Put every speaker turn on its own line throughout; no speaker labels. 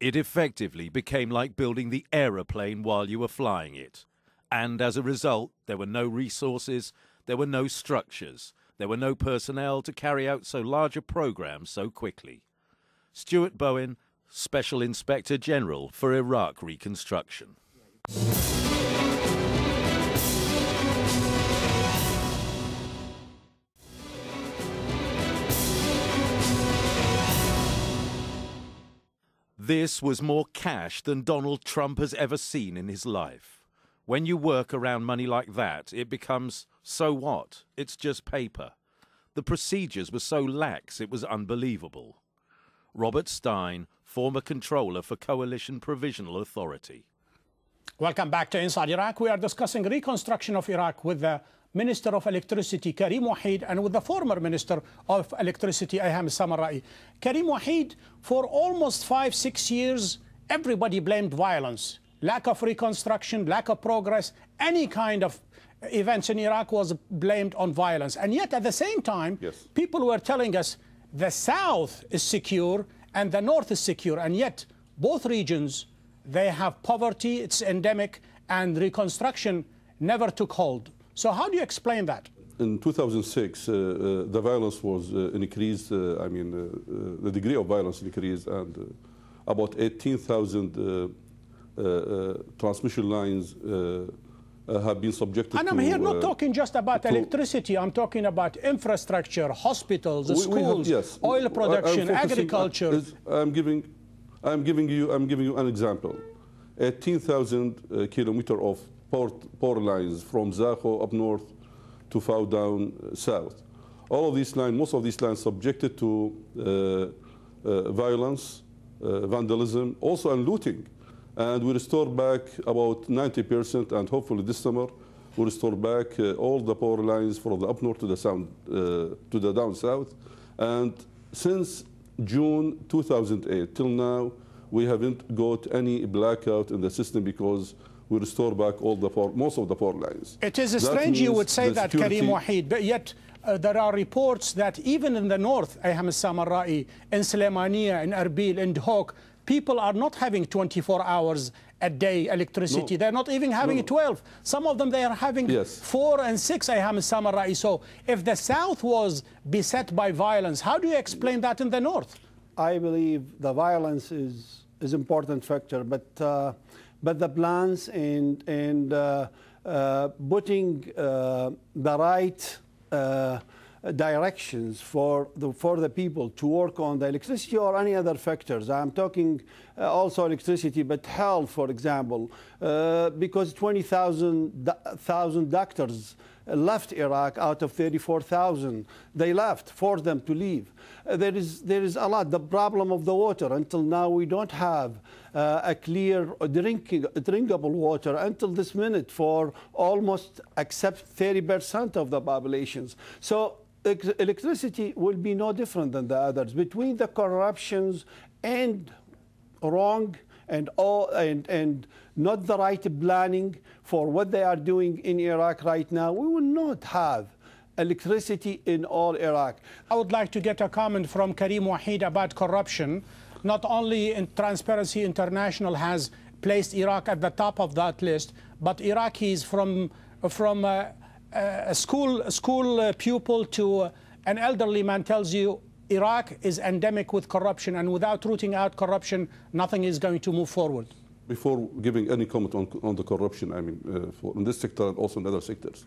It effectively became like building the aeroplane while you were flying it. And as a result, there were no resources, there were no structures, there were no personnel to carry out so large a program so quickly. Stuart Bowen, Special Inspector General for Iraq Reconstruction. This was more cash than Donald Trump has ever seen in his life. When you work around money like that, it becomes, so what? It's just paper. The procedures were so lax, it was unbelievable. Robert Stein, former controller for Coalition Provisional Authority.
Welcome back to Inside Iraq. We are discussing reconstruction of Iraq with the Minister of Electricity, Karim Wahid, and with the former Minister of Electricity, Aiham Alsammarae. Karim Wahid, for almost 5-6 years, everybody blamed violence. Lack of reconstruction, lack of progress, any kind of events in Iraq was blamed on violence. And yet, at the same time, people were telling us the south is secure and the north is secure. And yet, both regions, they have poverty, it's endemic, and reconstruction never took hold. So how do you explain that?
In 2006, the violence was increased. The degree of violence increased, and about 18,000 transmission lines have been subjected to...
And I'm here not talking just about electricity. I'm talking about infrastructure, hospitals, schools, oil production, agriculture.
I'm giving you an example. 18,000 kilometers of power lines from Zaho up north to Fao down south. All of these lines, most of these lines subjected to violence, vandalism, also and looting. And we restore back about 90%, and hopefully this summer we restore back all the power lines from the up north to the down south. And since June 2008 till now, we haven't got any blackout in the system because we restore back all the most of the power lines.
It is strange you would say that, Karim Wahid, but yet there are reports that even in the north, Aiham Alsammarae, in Sulaimania, in Erbil, in Dhok, people are not having 24 hours a day electricity. They're not even having 12. Some of them, they are having 4 and 6, Aiham Alsammarae. So if the south was beset by violence, how do you explain that in the north?
I believe the violence is an important factor, but the plans and putting the right directions for the people to work on the electricity or any other factors. I'm talking also electricity, but health, for example, because 20,000 doctors left Iraq out of 34,000. They left, forced them to leave. There is a lot. The problem of the water, until now we don't have a clear drinkable water until this minute for almost except 30% of the populations. So electricity will be no different than the others. Between the corruptions and wrong and not the right planning for what they are doing in Iraq right now, we will not have electricity in all Iraq.
I would like to get a comment from Karim Wahid about corruption. Not only in Transparency International has placed Iraq at the top of that list, but Iraqis from a school pupil to an elderly man tells you Iraq is endemic with corruption, and without rooting out corruption, nothing is going to move forward.
Before giving any comment on the corruption, in this sector and also in other sectors,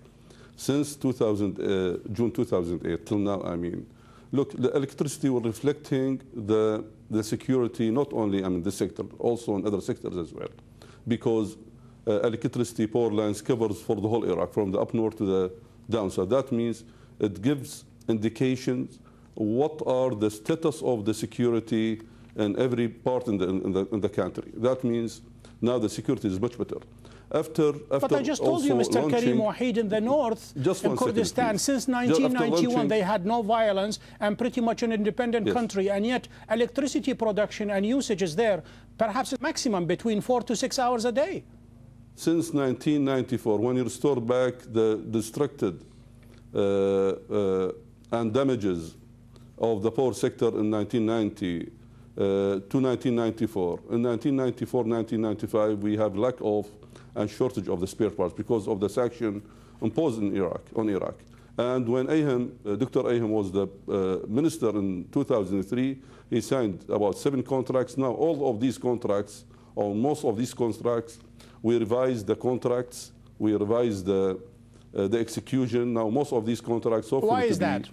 since June 2008 till now, look, the electricity was reflecting the security not only in this sector, but also in other sectors as well, because electricity power lines covers for the whole Iraq, from the up north to the down south. That means it gives indications what are the status of the security in every part in the country. That means now the security is much better.
But I just told you, Mr. Karim Wahid, in the north, in Kurdistan, since 1991, they had no violence and pretty much an independent country, and yet electricity production and usage is there, perhaps a maximum between 4 to 6 hours a day.
Since 1994, when you restore back the destructed and damages of the power sector in 1990, to 1994. In 1994, 1995, we have lack of and shortage of the spare parts because of the sanction imposed in Iraq, on Iraq. And when Dr. Aiham was the minister in 2003, he signed about 7 contracts. Now all of these contracts, or most of these contracts, we revised the contracts, we revised the execution. Now most of these contracts hopefully
Why is that?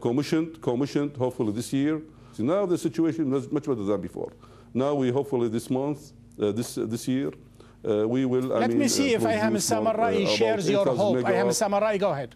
Commissioned hopefully this year. So now the situation is much better than before. Now we hopefully this month, this year, we will.
Let me see if Aiham Alsammarae shares your hope. Aiham Alsammarae, go ahead.